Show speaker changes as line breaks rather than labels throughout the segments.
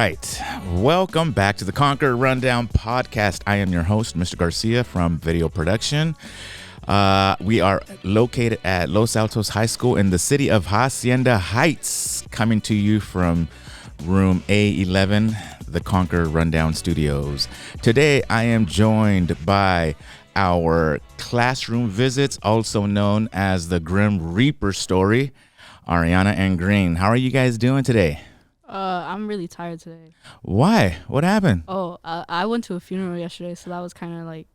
right. Welcome back to the Conqueror Rundown podcast. I am your host, Mr. Garcia from Video Production. We are located at Los Altos High School in the city of Hacienda Heights, coming to you from room A11, the Conqueror Rundown Studios. Today, I am joined by our classroom visits, also known as the Grim Reaper story, Ariana and Green. How are you guys doing today?
I'm really tired today.
Why? What happened?
I went to a funeral yesterday, so that was kind of like...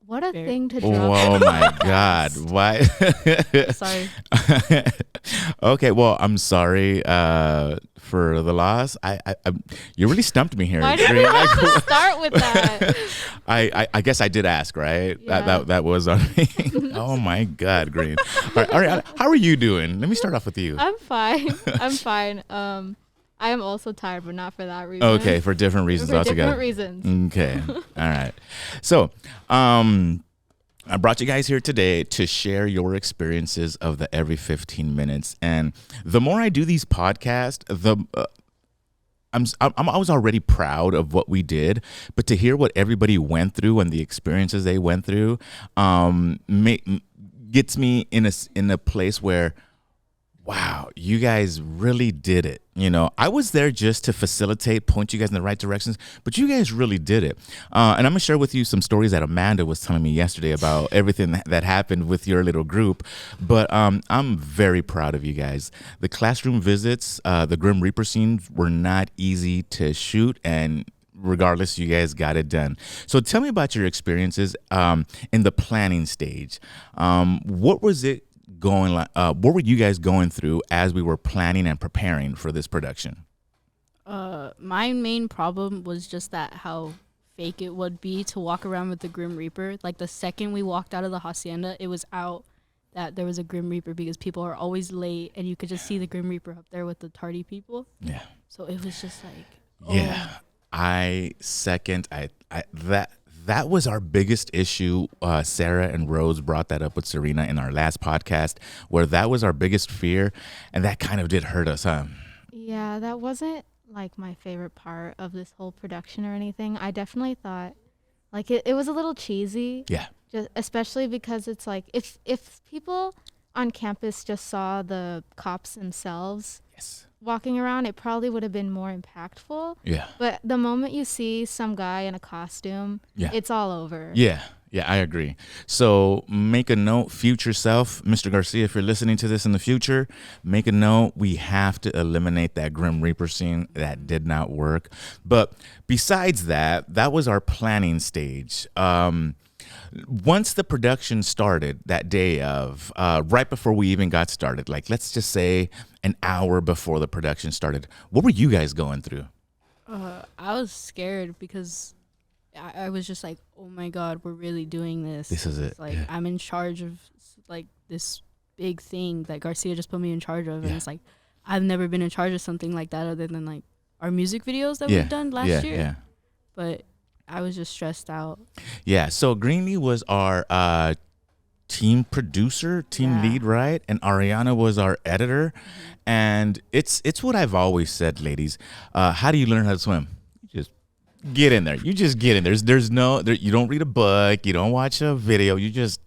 What a thing to
Oh
drop.
my God. Why?
Sorry.
Okay, well, I'm sorry for the loss. You really stumped me here.
Why did you have to start with that?
I guess I did ask, right?
Yeah.
That was on me. Oh my God, Green. All right, how are you doing? Let me start off with you.
I'm fine. I am also tired, but not for that reason.
Okay, for different reasons
For
altogether.
different reasons.
Okay. All right. So, I brought you guys here today to share your experiences of the every 15 minutes. And the more I do these podcasts, I was already proud of what we did, but to hear what everybody went through and the experiences they went through, gets me in a place where, wow, you guys really did it. You know, I was there just to facilitate, point you guys in the right directions, but you guys really did it. And I'm going to share with you some stories that Amanda was telling me yesterday about everything that happened with your little group. But I'm very proud of you guys. The classroom visits, the Grim Reaper scenes were not easy to shoot, and regardless, you guys got it done. So tell me about your experiences in the planning stage. What was it what were you guys going through as we were planning and preparing for this production?
My main problem was just that how fake it would be to walk around with the Grim Reaper. Like the second we walked out of the hacienda, it was out that there was a Grim Reaper because people are always late and you could just see the Grim Reaper up there with the tardy people.
Yeah.
So it was just like,
Yeah. I second that was our biggest issue. Sarah and Rose brought that up with Serena in our last podcast, where that was our biggest fear, and that kind of did hurt us, huh?
Yeah, that wasn't like my favorite part of this whole production or anything. I definitely thought like it was a little cheesy.
Yeah.
Just especially because it's like if people on campus just saw the cops themselves
Yes.
walking around, it probably would have been more impactful.
Yeah.
But the moment you see some guy in a costume,
Yeah.
it's all over.
Yeah. Yeah, I agree. So make a note, future self, Mr. Garcia, if you're listening to this in the future, make a note. We have to eliminate that Grim Reaper scene. That did not work. But besides that, that was our planning stage. Once the production started that day of, right before we even got started, like let's just say an hour before the production started, what were you guys going through?
I was scared because I was just like, oh my God, we're really doing this.
This is it.
It's like
Yeah.
I'm in charge of like this big thing that Garcia just put me in charge of.
Yeah.
And it's like, I've never been in charge of something like that other than like our music videos that
Yeah.
we've done last year.
Yeah.
But I was just stressed out.
Yeah, so Greenie was our team producer, team lead, right? And Ariana was our editor. And it's what I've always said, ladies. How do you learn how to swim? You just get in there. You just get in. There's no, you don't read a book. You don't watch a video. You just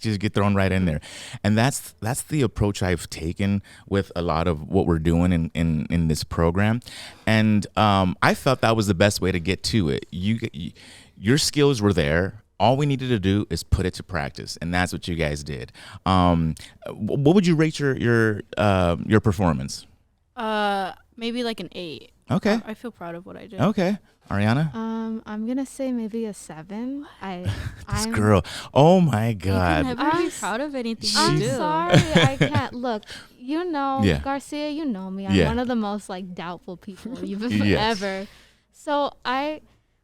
just get thrown right in there. And that's the approach I've taken with a lot of what we're doing in this program. And I felt that was the best way to get to it. Your skills were there. All we needed to do is put it to practice, and that's what you guys did. What would you rate your performance?
Maybe like an 8.
Okay.
I feel proud of what I did.
Okay. Ariana?
I'm gonna say maybe a 7.
This girl. Oh my God.
You can never be proud of anything
I'm
you do.
sorry, I can't. Look, you know,
Yeah.
Garcia, you know me. I'm
Yeah.
one of the most like doubtful people you've
Yes.
ever. So I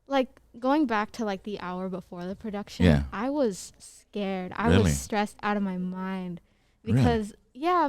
like going back to like the hour before the production.
Yeah.
I was scared. I
Really?
was stressed out of my mind
Really?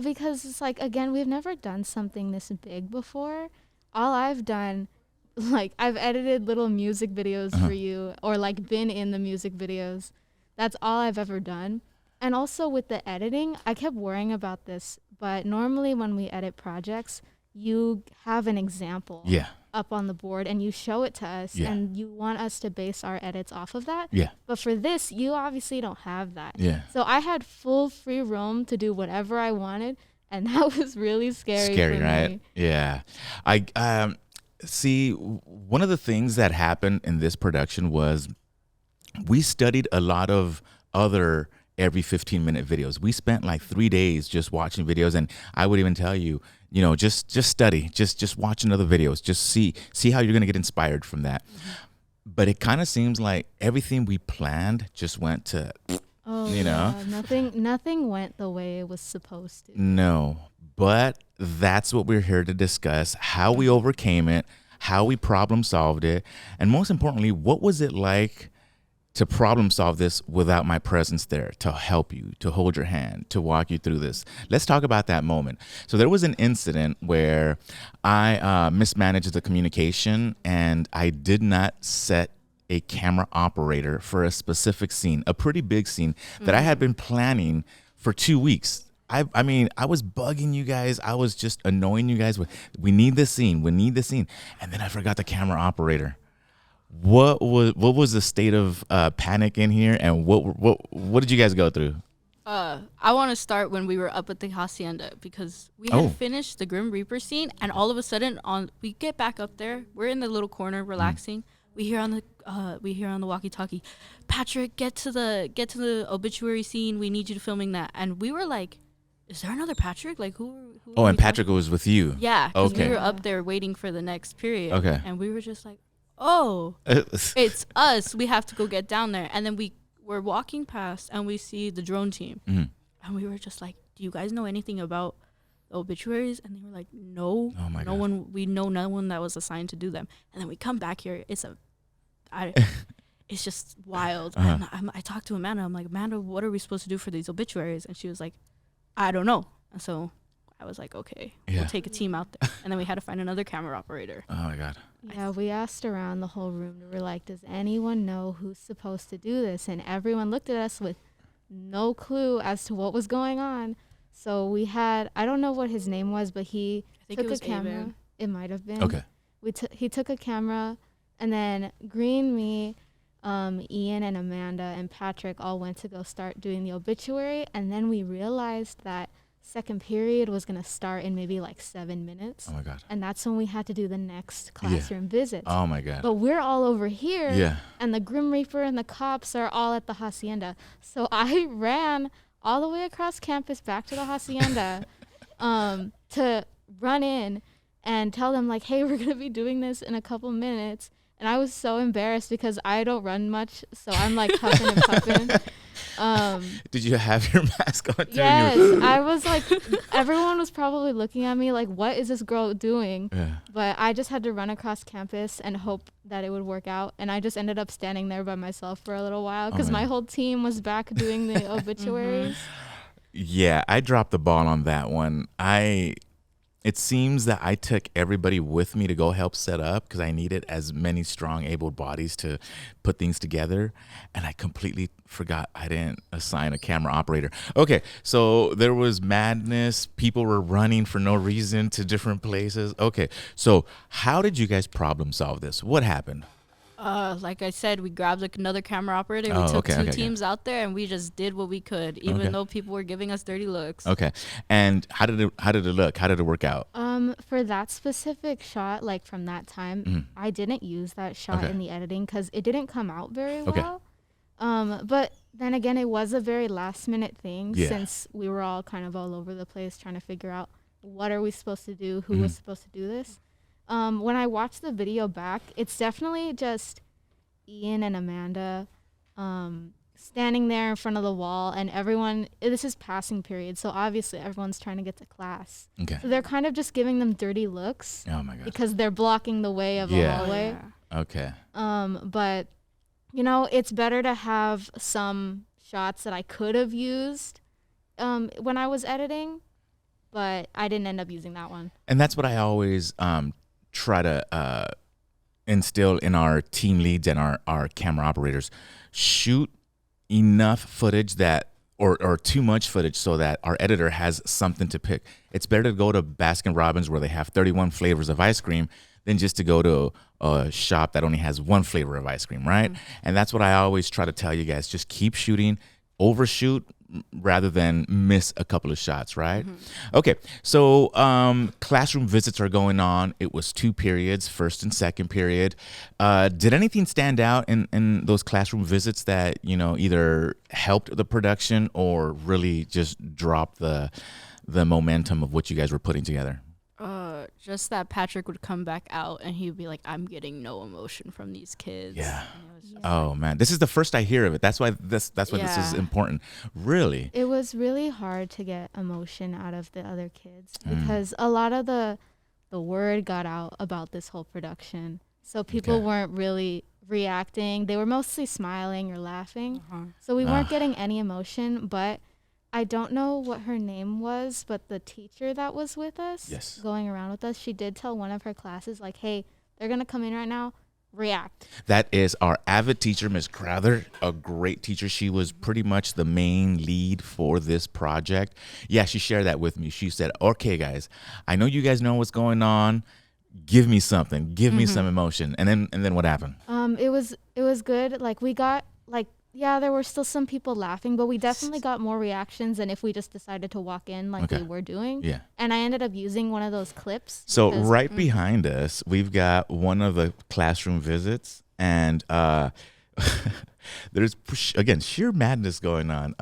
because it's like, again, we've never done something this big before. All I've done, like, I've edited little music videos for you, or like been in the music videos. That's all I've ever done. And also with the editing, I kept worrying about this, but normally when we edit projects, you have an example.
Yeah.
up on the board and you show it to us
Yeah.
and you want us to base our edits off of that.
Yeah.
But for this, you obviously don't have that.
Yeah.
So I had full free roam to do whatever I wanted, and that was really scary.
Scary,
for
right?
me.
Yeah. I see. One of the things that happened in this production was we studied a lot of other every 15-minute videos. We spent like 3 days just watching videos, and I would even tell you, just study, just watch another videos, just see how you're gonna get inspired from that. But it kind of seems like everything we planned just went to,
Oh,
You know?
yeah. Nothing went the way it was supposed to.
no. But that's what we're here to discuss: how we overcame it, how we problem solved it, and most importantly, what was it like to problem solve this without my presence there to help you, to hold your hand, to walk you through this. Let's talk about that moment. So there was an incident where I mismanaged the communication and I did not set a camera operator for a specific scene, a pretty big scene that I had been planning for 2 weeks. I mean, I was bugging you guys. I was just annoying you guys with, we need this scene. We need this scene. And then I forgot the camera operator. What was the state of panic in here, and what did you guys go through?
I want to start when we were up at the hacienda because we had finished the Grim Reaper scene, and all of a sudden, we get back up there. We're in the little corner relaxing. We hear on the walkie-talkie, Patrick, get to the obituary scene. We need you to filming that. And we were like, is there another Patrick? Like who
Oh,
are
and
we
Patrick was with you.
Yeah, because
Okay.
we were up there waiting for the next period.
Okay.
And we were just like, oh, it's us. We have to go get down there. And then we're walking past and we see the drone team.
Mhm.
And we were just like, do you guys know anything about the obituaries? And they were like, no.
Oh my
no
God.
one. We know no one that was assigned to do them. And then we come back here. It's just wild.
Uh-huh.
And I talked to Amanda. I'm like, Amanda, what are we supposed to do for these obituaries? And she was like, I don't know. And so I was like, okay,
Yeah.
we'll take a team out there. And then we had to find another camera operator.
Oh my God.
Yeah, we asked around the whole room. We were like, does anyone know who's supposed to do this? And everyone looked at us with no clue as to what was going on. So we had, I don't know what his name was, but he
I think
took
it was
a camera.
Aben.
It might have been.
Okay.
He took a camera, and then Green, me, Ian and Amanda and Patrick all went to go start doing the obituary. And then we realized that second period was going to start in maybe like 7 minutes.
Oh my God.
And that's when we had to do the next classroom visit.
Oh my God.
But we're all over here,
Yeah.
and the Grim Reaper and the cops are all at the hacienda. So I ran all the way across campus back to the hacienda to run in and tell them, like, hey, we're going to be doing this in a couple minutes. And I was so embarrassed because I don't run much, so I'm like huffing and puffing.
Did you have your mask on too?
Yes, I was like, everyone was probably looking at me like, what is this girl doing?
Yeah.
But I just had to run across campus and hope that it would work out. And I just ended up standing there by myself for a little while because my
man.
whole team was back doing the obituaries.
Yeah, I dropped the ball on that one. It seems that I took everybody with me to go help set up because I needed as many strong, able bodies to put things together. And I completely forgot I didn't assign a camera operator. Okay, so there was madness. People were running for no reason to different places. Okay, so how did you guys problem solve this? What happened?
Like I said, we grabbed another camera operator. We
Oh,
took
okay,
two
okay.
teams out there, and we just did what we could, even
Okay.
though people were giving us dirty looks.
Okay, and how did it look? How did it work out?
For that specific shot, like from that time, I didn't use that shot
Okay.
in the editing because it didn't come out very
Okay.
well. But then again, it was a very last minute thing
Yeah.
since we were all kind of all over the place trying to figure out what are we supposed to do, who was supposed to do this. When I watched the video back, it's definitely just Ian and Amanda standing there in front of the wall, and everyone, this is passing period, so obviously everyone's trying to get to class.
Okay.
So they're kind of just giving them dirty looks
Oh my God.
because they're blocking the way of
Yeah.
a hallway.
Okay.
But, it's better to have some shots that I could have used when I was editing, but I didn't end up using that one.
And that's what I always try to instill in our team leads and our camera operators. Shoot enough footage that or too much footage so that our editor has something to pick. It's better to go to Baskin Robbins where they have 31 flavors of ice cream than just to go to a shop that only has one flavor of ice cream, right? And that's what I always try to tell you guys. Just keep shooting, overshoot rather than miss a couple of shots, right? Okay, so classroom visits are going on. It was 2 periods, first and second period. Did anything stand out in those classroom visits that, you know, either helped the production or really just dropped the momentum of what you guys were putting together?
Just that Patrick would come back out and he'd be like, I'm getting no emotion from these kids.
Yeah.
And it was just
Oh man, this is the first I hear of it. That's why this is
Yeah.
important. Really?
It was really hard to get emotion out of the other kids because a lot of the word got out about this whole production. So people
Okay.
weren't really reacting. They were mostly smiling or laughing. So we weren't getting any emotion, but I don't know what her name was, but the teacher that was with us,
Yes.
going around with us, she did tell one of her classes, like, hey, they're going to come in right now, react.
That is our avid teacher, Miss Crowther, a great teacher. She was pretty much the main lead for this project. Yeah, she shared that with me. She said, okay, guys, I know you guys know what's going on. Give me something. Give me some emotion. And then what happened?
It was good. Like we got like, yeah, there were still some people laughing, but we definitely got more reactions than if we just decided to walk in like
Okay.
we were doing.
Yeah.
And I ended up using one of those clips.
So
because-
right behind us, we've got one of the classroom visits, and there's again sheer madness going on.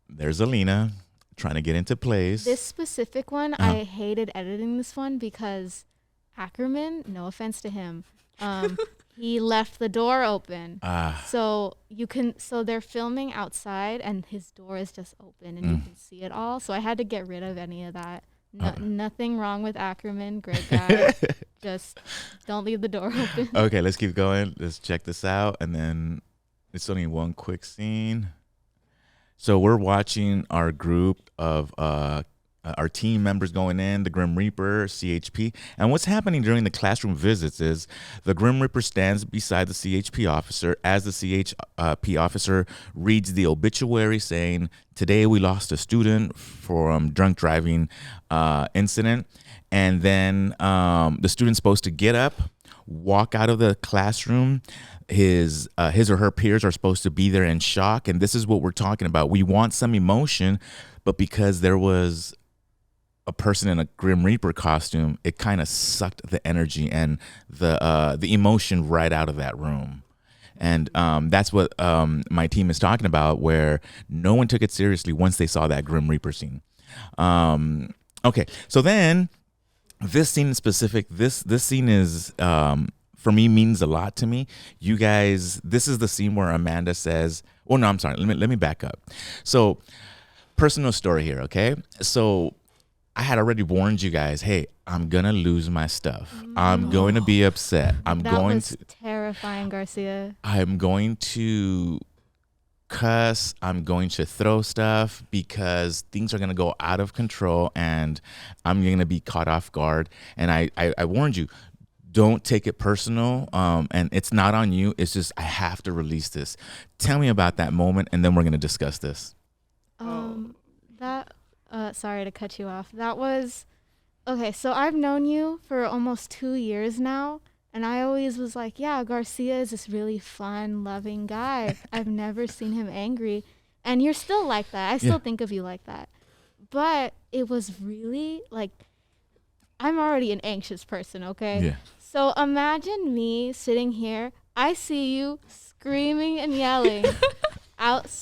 There's Alina trying to get into plays.
This specific one, I hated editing this one because Ackerman, no offense to him, he left the door open. So they're filming outside and his door is just open and you can see it all. So I had to get rid of any of that. Nothing wrong with Ackerman, great guy. Just don't leave the door open.
Okay, let's keep going. Let's check this out, and then it's only one quick scene. So we're watching our group of our team members going in, the Grim Reaper, CHP. And what's happening during the classroom visits is the Grim Reaper stands beside the CHP officer as the CHP officer reads the obituary saying, today we lost a student from drunk driving incident. And then the student's supposed to get up, walk out of the classroom. His or her peers are supposed to be there in shock. And this is what we're talking about. We want some emotion, but because there was a person in a Grim Reaper costume, it kind of sucked the energy and the emotion right out of that room. And that's what my team is talking about, where no one took it seriously once they saw that Grim Reaper scene. Okay, so then this scene in specific, this scene is for me means a lot to me. You guys, this is the scene where Amanda says, "Oh no, I'm sorry. Let me back up." So, personal story here, okay? So, I had already warned you guys, hey, I'm gonna lose my stuff. I'm going to be upset. I'm
That
going
was
to
terrifying, Garcia.
I'm going to cuss. I'm going to throw stuff because things are going to go out of control and I'm going to be caught off guard. And I warned you, don't take it personal. And it's not on you. It's just, I have to release this. Tell me about that moment. And then we're going to discuss this.
Sorry to cut you off. That was, okay, so I've known you for almost 2 years now. And I always was like, yeah, Garcia is this really fun, loving guy. I've never seen him angry. And you're still like that. I still think of you like that. But it was really like, I'm already an anxious person, okay?
Yeah.
So imagine me sitting here. I see you screaming and yelling out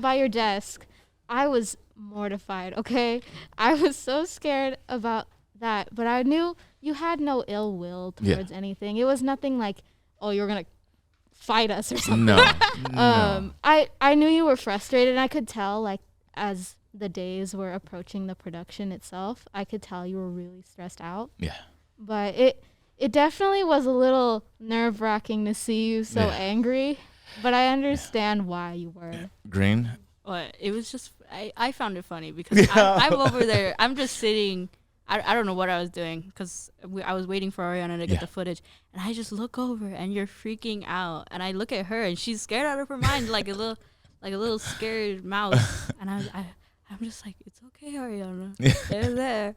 by your desk. I was mortified, okay? I was so scared about that. But I knew you had no ill will towards anything. It was nothing like, oh, you're going to fight us or something.
No.
I knew you were frustrated, and I could tell, like, as the days were approaching the production itself, I could tell you were really stressed out.
Yeah.
But it definitely was a little nerve-wracking to see you so angry, but I understand why you were.
Green?
But it was just, I found it funny because I'm over there. I'm just sitting. I don't know what I was doing because I was waiting for Ariana to get the footage. And I just look over and you're freaking out. And I look at her and she's scared out of her mind like a little scared mouse. And I'm just like, it's okay, Ariana. They're there.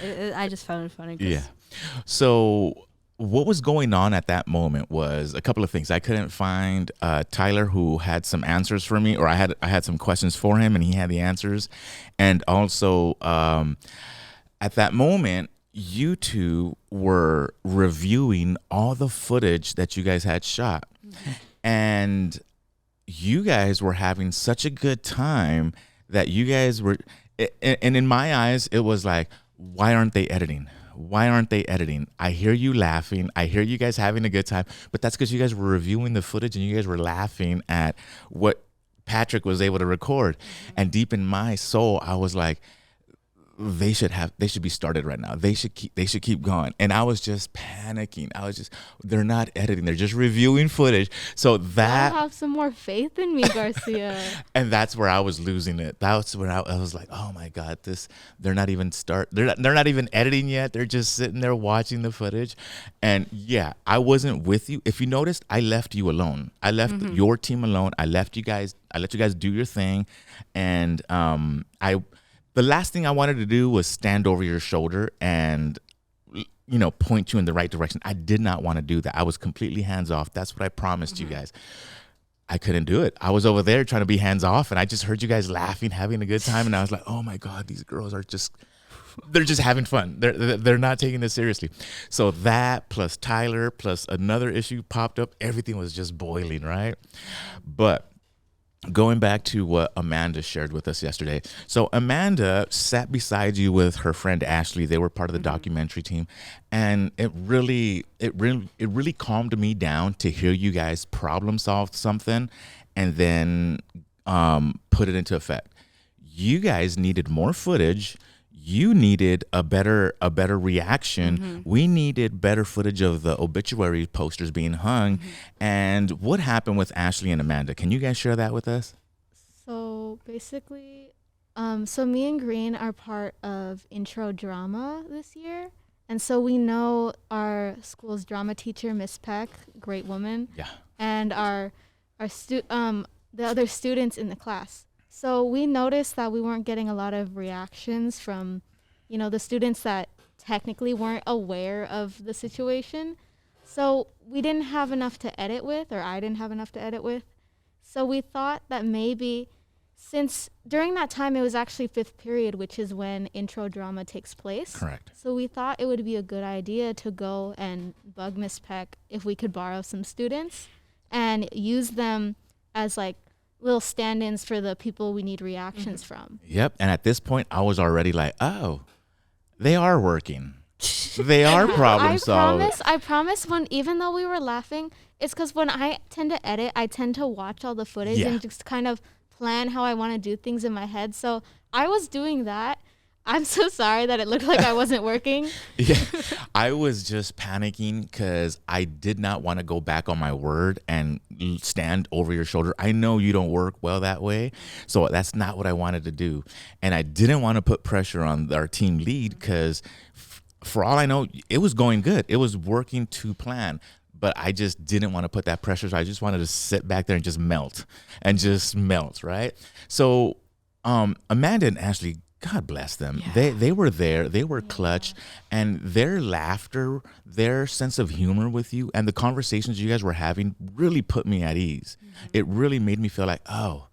I just found it funny. 'Cause
Yeah. So what was going on at that moment was a couple of things. I couldn't find Tyler, who had some answers for me, or I had some questions for him, and he had the answers. And also, at that moment, you two were reviewing all the footage that you guys had shot, and you guys were having such a good time that you guys were, and in my eyes, it was like, why aren't they editing? Why aren't they editing? I hear you laughing. I hear you guys having a good time, but that's because you guys were reviewing the footage and you guys were laughing at what Patrick was able to record. And deep in my soul, I was like, they should be started right now. They should keep going. And I was just panicking. They're not editing. They're just reviewing footage. So that,
I have some more faith in me, Garcia.
and that's where I was losing it. That's where I was like, oh my God, they're not even editing yet. They're just sitting there watching the footage. And yeah, I wasn't with you. If you noticed, I left you alone. I left your team alone. I let you guys do your thing. And the last thing I wanted to do was stand over your shoulder and, point you in the right direction. I did not want to do that. I was completely hands off. That's what I promised you guys. I couldn't do it. I was over there trying to be hands off, and I just heard you guys laughing, having a good time, and I was like, oh my God, these girls are they're just having fun. They're not taking this seriously. So that plus Tyler plus another issue popped up. Everything was just boiling, right? But going back to what Amanda shared with us yesterday. So Amanda sat beside you with her friend Ashley. They were part of the documentary team, and it really calmed me down to hear you guys problem solve something and then put it into effect. You guys needed more footage. You needed a better reaction. We needed better footage of the obituary posters being hung. And what happened with Ashley and Amanda? Can you guys share that with us?
So basically, so me and Green are part of intro drama this year. And so we know our school's drama teacher, Miss Peck, great woman.
Yeah.
And the other students in the class. So we noticed that we weren't getting a lot of reactions from, the students that technically weren't aware of the situation. So we didn't have enough to edit with, or I didn't have enough to edit with. So we thought that maybe, since during that time it was actually 5th period, which is when intro drama takes place.
Correct.
So we thought it would be a good idea to go and bug Miss Peck if we could borrow some students and use them as like little stand-ins for the people we need reactions from.
Yep. And at this point, I was already like, oh, they are working. They are problem solving.
I promise even though we were laughing, it's because when I tend to edit, I tend to watch all the footage and just kind of plan how I want to do things in my head. So I was doing that. I'm so sorry that it looked like I wasn't working.
Yeah, I was just panicking because I did not want to go back on my word and stand over your shoulder. I know you don't work well that way, so that's not what I wanted to do. And I didn't want to put pressure on our team lead because for all I know, it was going good. It was working to plan. But I just didn't want to put that pressure. So I just wanted to sit back there and just melt, right? So Amanda and Ashley, God bless them. Yeah. They were there. They were clutch. And their laughter, their sense of humor with you, and the conversations you guys were having really put me at ease. It really made me feel like, oh,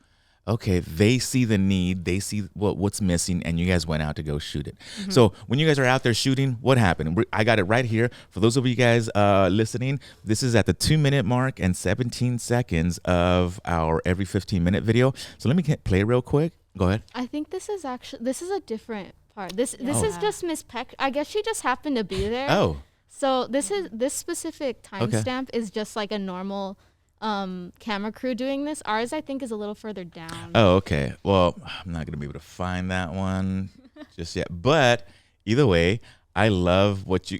okay, they see the need. They see what's missing, and you guys went out to go shoot it. So when you guys are out there shooting, what happened? I got it right here. For those of you guys listening, this is at the 2-minute mark and 17 seconds of our every 15-minute video. So let me play real quick. Go ahead.
I think this is a different part. This is just Miss Peck. I guess she just happened to be there.
Oh.
So this specific timestamp is just like a normal camera crew doing this. Ours, I think, is a little further down.
Oh, okay. Well, I'm not going to be able to find that one just yet. But either way, I love what you...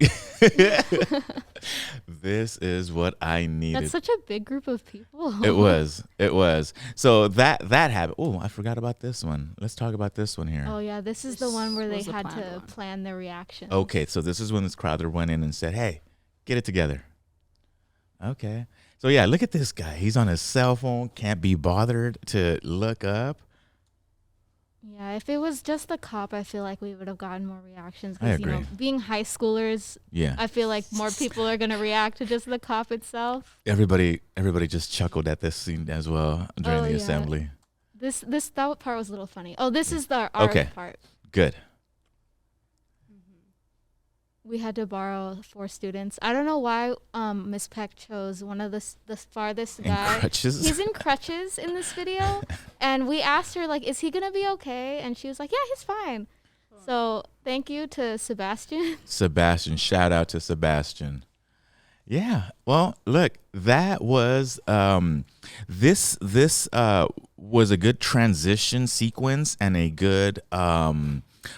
This is what I needed.
That's such a big group of people.
It was. So that happened. Oh, I forgot about this one. Let's talk about this one here.
Oh, yeah. This is the one where they had to plan their reaction.
Okay, so this is when this Crowther went in and said, hey, get it together. Okay. So, yeah, look at this guy. He's on his cell phone, can't be bothered to look up.
Yeah, if it was just the cop, I feel like we would have gotten more reactions.
I
Because,
agree.
being high schoolers,
Yeah.
I feel like more people are going to react to just the cop itself.
Everybody just chuckled at this scene as well during
Oh,
the
yeah.
assembly.
That part was a little funny. Oh, this is our
Okay.
part.
Good.
We had to borrow 4 students. I don't know why Miss Peck chose one of the farthest
In
guy.
crutches.
He's in crutches in this video. And we asked her, like, is he going to be okay? And she was like, yeah, he's fine. So thank you to Sebastian.
Sebastian, shout out to Sebastian. Yeah. Well, look, that was this was a good transition sequence and a good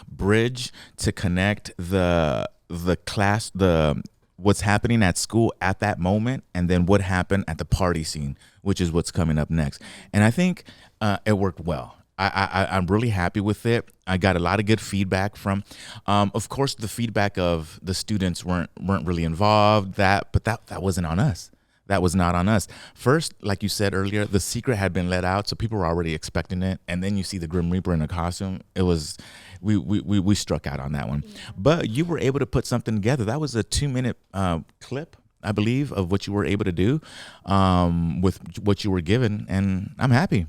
bridge to connect the class, what's happening at school at that moment, and then what happened at the party scene, which is what's coming up next. And I think it worked well. I'm really happy with it. I got a lot of good feedback from, of course, the feedback of the students weren't really involved. But that wasn't on us. That was not on us. First, like you said earlier, the secret had been let out, so people were already expecting it. And then you see the Grim Reaper in a costume. It was, we struck out on that one. Yeah. But you were able to put something together. That was a 2-minute clip, I believe, of what you were able to do with what you were given, and I'm happy.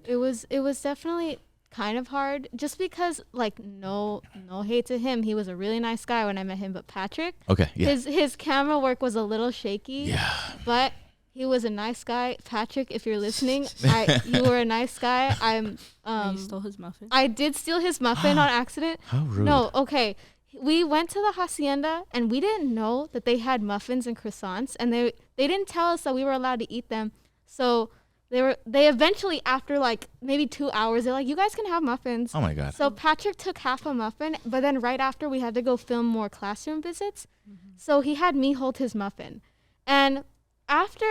It was definitely kind of hard, just because, like, no hate to him, he was a really nice guy when I met him, but Patrick,
okay, yeah,
his camera work was a little shaky,
yeah,
but he was a nice guy. Patrick, if you're listening, you were a nice guy.
You stole his muffin?
I did steal his muffin on accident.
How rude.
No, okay. We went to the hacienda and we didn't know that they had muffins and croissants, and they didn't tell us that we were allowed to eat them. So they eventually, after like maybe 2 hours, they're like, you guys can have muffins.
Oh my God.
So Patrick took half a muffin, but then right after we had to go film more classroom visits. Mm-hmm. So he had me hold his muffin. And after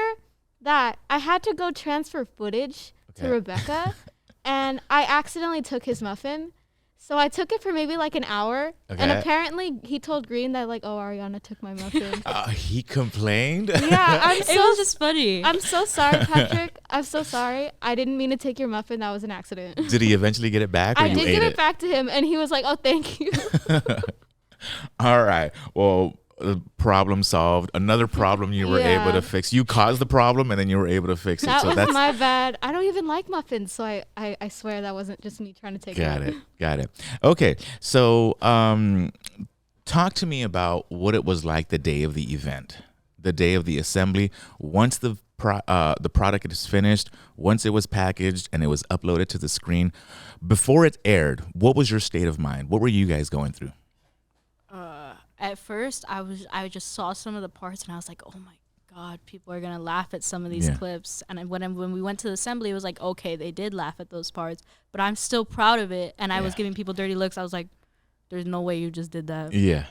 that, I had to go transfer footage to Rebecca, and I accidentally took his muffin. So I took it for maybe like an hour, and apparently he told Green that, like, oh, Ariana took my muffin.
He complained?
Yeah,
it was just funny.
I'm so sorry, Patrick. I'm so sorry. I didn't mean to take your muffin. That was an accident.
Did he eventually get it back? Or
I
you
did
ate
give it back to him, and he was like, oh, thank you.
All right. Well, problem solved. Another problem you were able to fix. You caused the problem, and then you were able to fix it.
That
so
was my bad. I don't even like muffins, so I swear that wasn't just me trying to take it.
Got it. Okay. So talk to me about what it was like the day of the event, the day of the assembly. Once the product is finished, once it was packaged and it was uploaded to the screen, before it aired, what was your state of mind? What were you guys going through?
At first, I just saw some of the parts and I was like, oh my God, people are gonna laugh at some of these clips. And when we went to the assembly, it was like, okay, they did laugh at those parts, but I'm still proud of it. And I was giving people dirty looks. I was like, there's no way you just did that.
Yeah.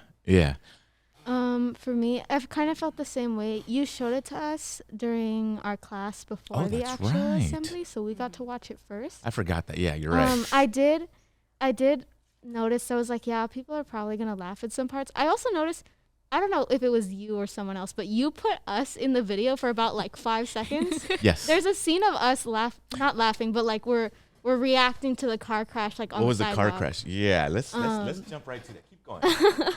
For me, I've kind of felt the same way. You showed it to us during our class before the actual assembly, so we got to watch it first.
I forgot that. Yeah, you're right.
I did notice. I was like, yeah, people are probably gonna laugh at some parts. I also noticed, I don't know if it was you or someone else, but you put us in the video for about like 5 seconds.
Yes.
There's a scene of us not laughing, but like we're reacting to the car crash, like on the sidewalk.
What was the car crash? Yeah, let's jump right to that. Keep going.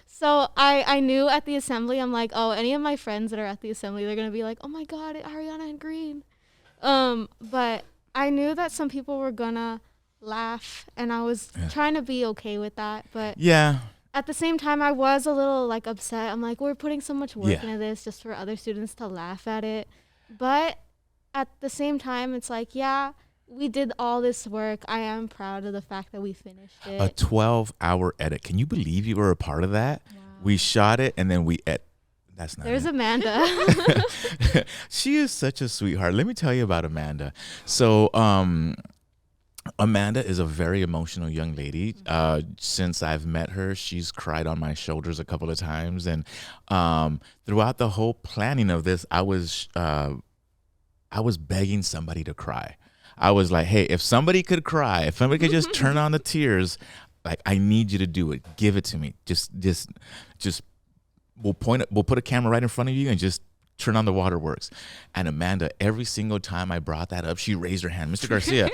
So I knew at the assembly, I'm like, oh, any of my friends that are at the assembly, they're gonna be like, oh my God, Ariana and Green. But I knew that some people were gonna laugh, and I was trying to be okay with that. But at the same time, I was a little like upset. I'm like, we're putting so much work into this just for other students to laugh at it. But at the same time, it's like, yeah, we did all this work. I am proud of the fact that we finished it.
A 12-hour edit. Can you believe you were a part of that?
Wow.
We shot it and then we That's not
There's
it.
Amanda.
She is such a sweetheart. Let me tell you about Amanda. So, Amanda is a very emotional young lady. Since I've met her, she's cried on my shoulders a couple of times. And throughout the whole planning of this, I was begging somebody to cry. I was like, hey, if somebody could cry, if somebody could just turn on the tears, like, I need you to do it. Give it to me. Just we'll put a camera right in front of you and just turn on the waterworks. And Amanda, every single time I brought that up, she raised her hand. Mr. Garcia,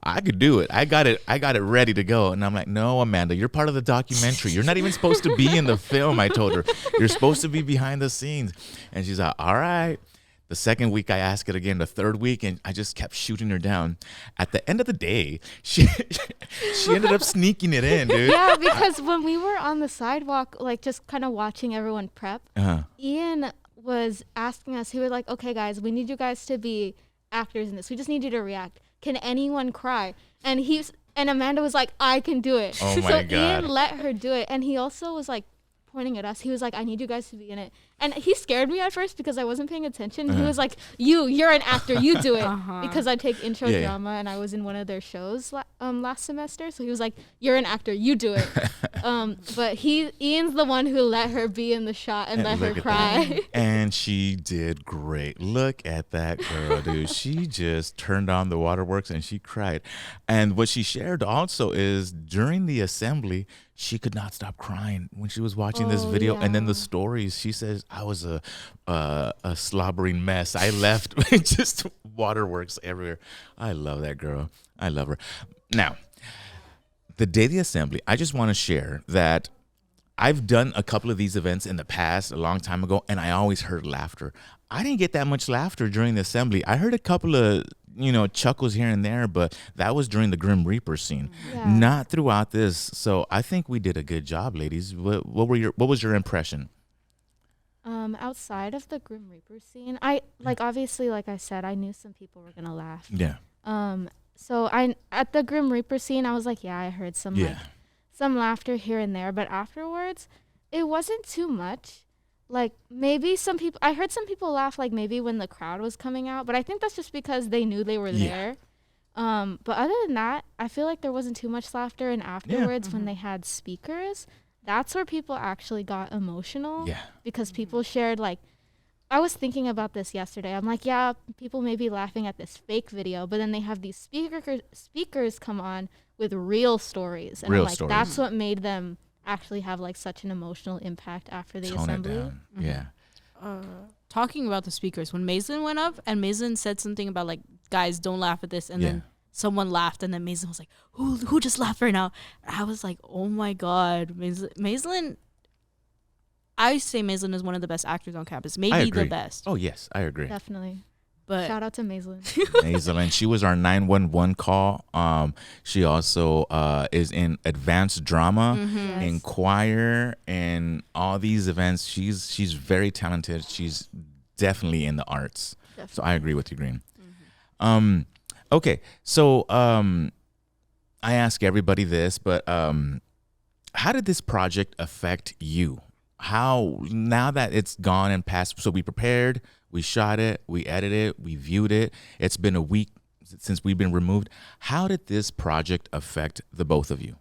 I could do it. I got it ready to go. And I'm like, no, Amanda, you're part of the documentary. You're not even supposed to be in the film, I told her. You're supposed to be behind the scenes. And she's like, all right. The second week I asked it again, the third week, and I just kept shooting her down. At the end of the day, she ended up sneaking it in, dude.
Yeah, because when we were on the sidewalk, like just kind of watching everyone prep, Ian was asking us, he was like, okay, guys, we need you guys to be actors in this. We just need you to react. Can anyone cry? And Amanda was like, I can do it.
Oh my
so
God.
Ian let her do it. And he also was like pointing at us. He was like, I need you guys to be in it. And he scared me at first because I wasn't paying attention. He was like, you're an actor, you do it. Because I take intro drama and I was in one of their shows last semester. So he was like, you're an actor, you do it. But Ian's the one who let her be in the shot and let her cry.
And she did great. Look at that girl, dude. She just turned on the waterworks and she cried. And what she shared also is during the assembly, she could not stop crying when she was watching this video. And then the stories, she says, I was a slobbering mess. I left just waterworks everywhere. I love that girl. I love her. Now, the day of the assembly, I just want to share that I've done a couple of these events in the past, a long time ago, and I always heard laughter. I didn't get that much laughter during the assembly. I heard a couple of chuckles here and there, but that was during the Grim Reaper scene, not throughout this. So I think we did a good job, ladies. What was your impression?
Outside of the Grim Reaper scene, obviously, like I said, I knew some people were gonna laugh.
Yeah.
So at the Grim Reaper scene, I was like, yeah, I heard some laughter here and there, but afterwards, it wasn't too much. Like maybe I heard some people laugh, like maybe when the crowd was coming out, but I think that's just because they knew they were there. But other than that, I feel like there wasn't too much laughter. And afterwards, when they had speakers, that's where people actually got emotional. Yeah. Because people shared, like, I was thinking about this yesterday. I'm like, yeah, people may be laughing at this fake video, but then they have these speakers come on with real stories. And I'm like, that's what made them actually have like such an emotional impact after the assembly.
It down. Yeah.
Talking about the speakers, when Maislin went up and Maislin said something about like, guys, don't laugh at this, and then someone laughed, and then Maislin was like, who just laughed right now? And I was like, oh my God, Maislin. I say Maislin is one of the best actors on campus, maybe the best.
Oh yes, I agree.
Definitely.
But
shout out to Maislin.
Maislin, she was our 911 call. She also is in advanced drama, in choir, and all these events. She's very talented. She's definitely in the arts. Definitely. So I agree with you, Green. Okay, so I ask everybody this, but how did this project affect you? How, now that it's gone and passed, so we prepared, we shot it, we edited it, we viewed it. It's been a week since we've been removed. How did this project affect the both of you?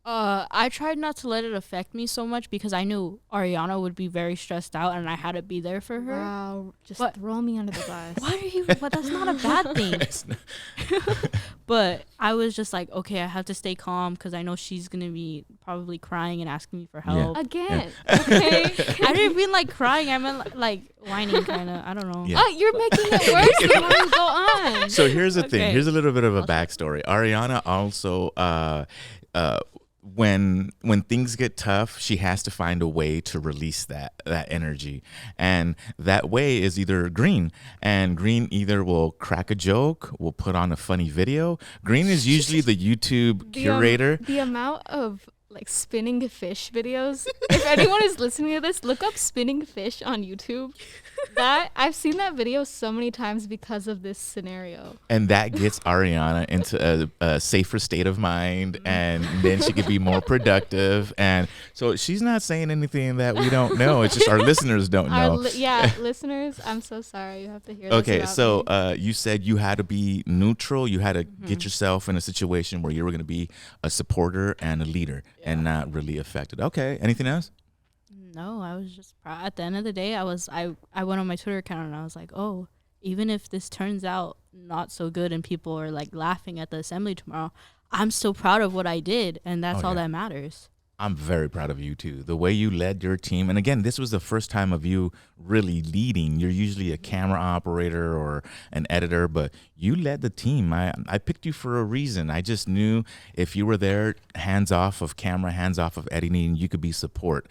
I tried not to let it affect me so much because I knew Ariana would be very stressed out and I had to be there for her.
Wow, just throw me under the bus.
Why are you? But that's not a bad thing. But I was just like, okay, I have to stay calm because I know she's gonna be probably crying and asking me for help
again.
Yeah. Okay, I didn't mean like crying. I meant like whining, kind of. I don't know.
Yeah. Oh, you're making it worse before you go on.
So here's the thing. Here's a little bit of a backstory. Ariana also. When things get tough, she has to find a way to release that energy, and that way is either Green, and Green either will crack a joke, will put on a funny video. Green is usually the YouTube curator.
The amount of like spinning fish videos. If anyone is listening to this, look up spinning fish on YouTube. I've seen that video so many times because of this scenario.
And that gets Ariana into a safer state of mind, and then she can be more productive. And so she's not saying anything that we don't know. It's just our listeners don't know.
Listeners, I'm so sorry. You have to hear this.
Okay, so you said you had to be neutral. You had to get yourself in a situation where you were going to be a supporter and a leader and not really affected. Okay, anything else?
No, I was just proud. At the end of the day, I went on my Twitter account and I was like, oh, even if this turns out not so good and people are like laughing at the assembly tomorrow, I'm still proud of what I did, and that's all that matters.
I'm very proud of you too. The way you led your team, and again, this was the first time of you really leading. You're usually a camera operator or an editor, but you led the team. I picked you for a reason. I just knew if you were there, hands off of camera, hands off of editing, you could be support.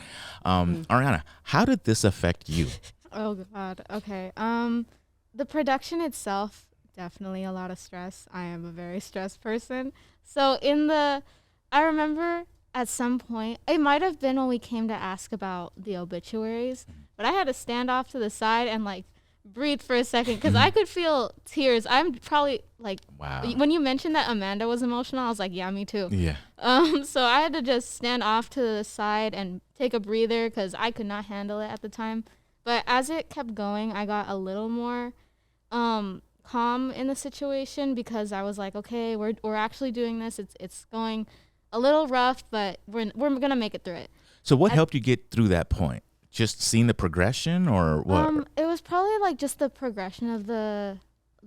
Ariana, how did this affect you?
Oh God. Okay. The production itself, definitely a lot of stress. I am a very stressed person. So I remember at some point, it might have been when we came to ask about the obituaries, but I had to stand off to the side and like breathe for a second because I could feel tears. I'm probably like,
Wow.
when you mentioned that Amanda was emotional, I was like, yeah, me too.
Yeah.
So I had to just stand off to the side and take a breather because I could not handle it at the time. But as it kept going, I got a little more calm in the situation because I was like, okay, we're actually doing this. It's going a little rough, but we're gonna make it through it.
So what helped you get through that point? Just seeing the progression or what?
It was probably like just the progression of the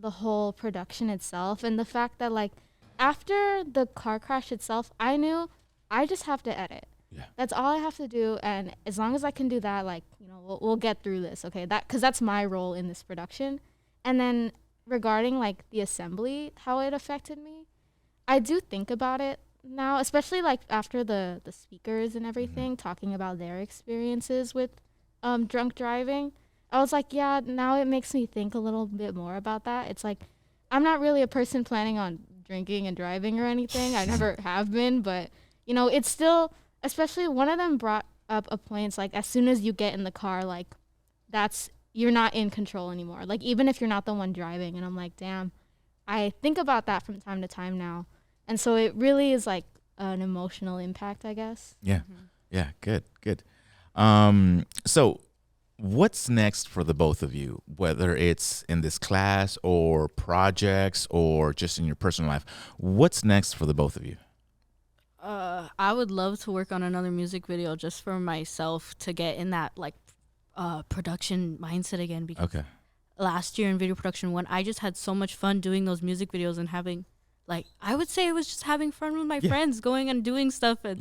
whole production itself and the fact that like after the car crash itself, I knew I just have to edit.
Yeah.
That's all I have to do, and as long as I can do that, like, you know, we'll get through this, okay? Because that's my role in this production. And then regarding like the assembly, how it affected me, I do think about it now, especially like after the speakers and everything talking about their experiences with drunk driving. I was like, yeah, now it makes me think a little bit more about that. It's like I'm not really a person planning on drinking and driving or anything. I never have been, but you know, it's still, especially one of them brought up a point. It's like as soon as you get in the car, like you're not in control anymore. Like even if you're not the one driving, and I'm like, damn, I think about that from time to time now. And so it really is like an emotional impact, I guess.
Yeah. Yeah. Good. So what's next for the both of you, whether it's in this class or projects or just in your personal life? What's next for the both of you?
I would love to work on another music video just for myself to get in that like production mindset again, because last year in video production when I just had so much fun doing those music videos and having, like, I would say it was just having fun with my friends, going and doing stuff. And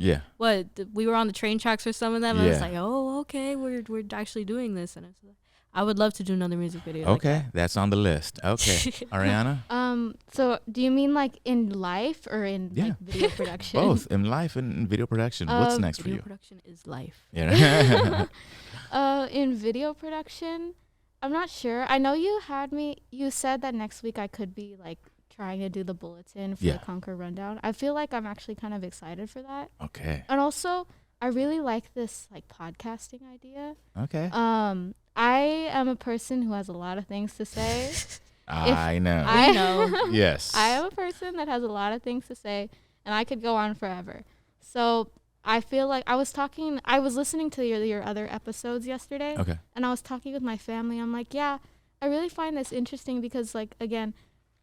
we were on the train tracks for some of them. I was like, oh, okay, we're actually doing this. And it's like, I would love to do another music video.
Okay,
like
that's on the list. Okay, Ariana?
So do you mean like in life or in like video production?
Both, in life and in video production. What's next for you?
Video production is life.
Yeah.
In video production, I'm not sure. I know you said that next week I could be like trying to do the bulletin for the Conqueror Rundown. I feel like I'm actually kind of excited for that.
Okay.
And also, I really like this like podcasting idea.
Okay.
I am a person who has a lot of things to say.
I know.
I know.
Yes.
I am a person that has a lot of things to say, and I could go on forever. So I feel like I was listening to your other episodes yesterday.
Okay. And
I was talking with my family. I'm like, yeah, I really find this interesting because, like, again,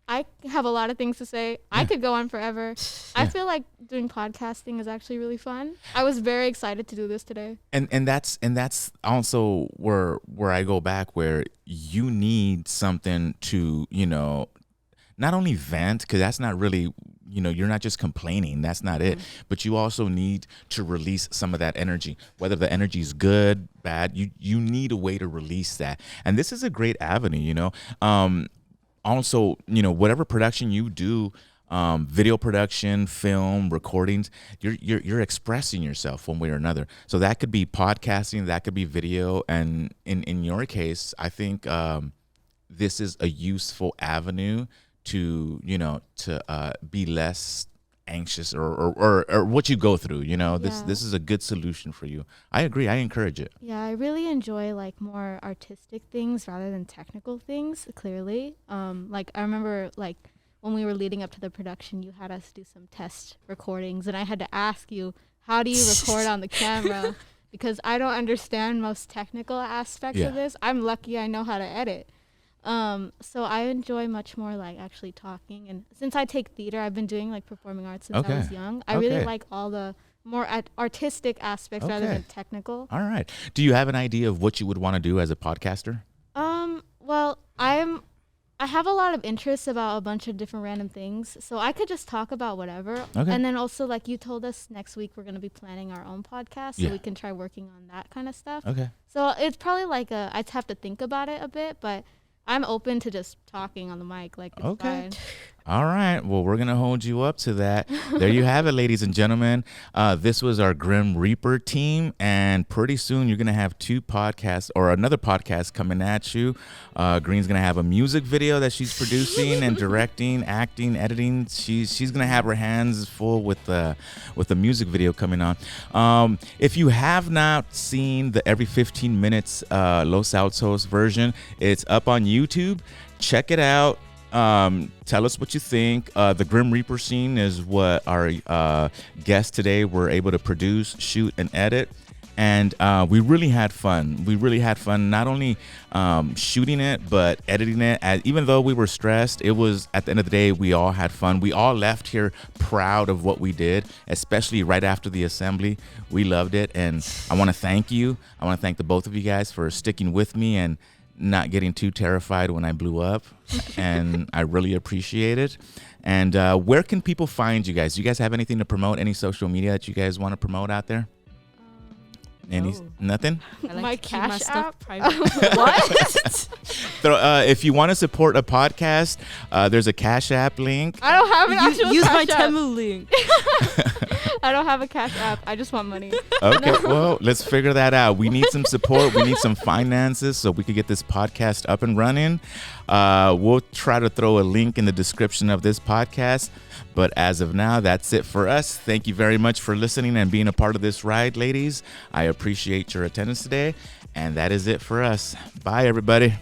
I have a lot of things to say. I could go on forever. I feel like doing podcasting is actually really fun. I was very excited to do this today.
And that's also where I go back, where you need something to, you know, not only vent, because that's not really, you know, you're not just complaining. That's not it. But you also need to release some of that energy, whether the energy is good, bad. You need a way to release that. And this is a great avenue, you know. Also, you know, whatever production you do, video production, film, recordings, you're expressing yourself one way or another. So that could be podcasting, that could be video, and in your case, I think this is a useful avenue to, you know, to be less anxious or what you go through, you know. This is a good solution for you. I agree. I encourage it.
Yeah, I really enjoy like more artistic things rather than technical things, clearly. Like I remember like when we were leading up to the production, you had us do some test recordings, and I had to ask you, how do you record on the camera? Because I don't understand most technical aspects of this. I'm lucky I know how to edit. So I enjoy much more like actually talking, and since I take theater, I've been doing like performing arts since I was young. I really like all the more artistic aspects rather than technical.
All right. Do you have an idea of what you would want to do as a podcaster?
Well, I have a lot of interests about a bunch of different random things, so I could just talk about whatever.
Okay.
And then also, like you told us, next week we're going to be planning our own podcast, so
Yeah.
we can try working on that kind of stuff.
Okay.
So it's probably like I'd have to think about it a bit, but I'm open to just talking on the mic. Like, it's
Okay.
fine.
All right. Well, we're going to hold you up to that. There you have it, ladies and gentlemen. This was our Grim Reaper team. And pretty soon you're going to have two podcasts or another podcast coming at you. Green's going to have a music video that she's producing and directing, acting, editing. She's going to have her hands full with the music video coming on. If you have not seen the every 15 minutes Los Altos version, it's up on YouTube. Check it out. Tell us what you think. The Grim Reaper scene is what our guests today were able to produce, shoot, and edit. And we really had fun. We really had fun not only shooting it, but editing it. Even though we were stressed, it was, at the end of the day, we all had fun. We all left here proud of what we did, especially right after the assembly. We loved it. And I want to thank you. I want to thank the both of you guys for sticking with me and not getting too terrified when I blew up. And I really appreciate it. And where can people find you guys? Do you guys have anything to promote? Any social media that you guys want to promote out there? Any?
No.
Nothing?
I like
My
to keep my
Cash
stuff
App?
private. What?
If you want to support a podcast, there's a Cash App link.
I don't have an actual
Use my
Cash App.
Temu link.
I don't have a Cash App. I just want money.
Okay, well, let's figure that out. We need some support. We need some finances so we could get this podcast up and running. We'll try to throw a link in the description of this podcast. But as of now, that's it for us. Thank you very much for listening and being a part of this ride, ladies. I appreciate your attendance today. And that is it for us. Bye, everybody.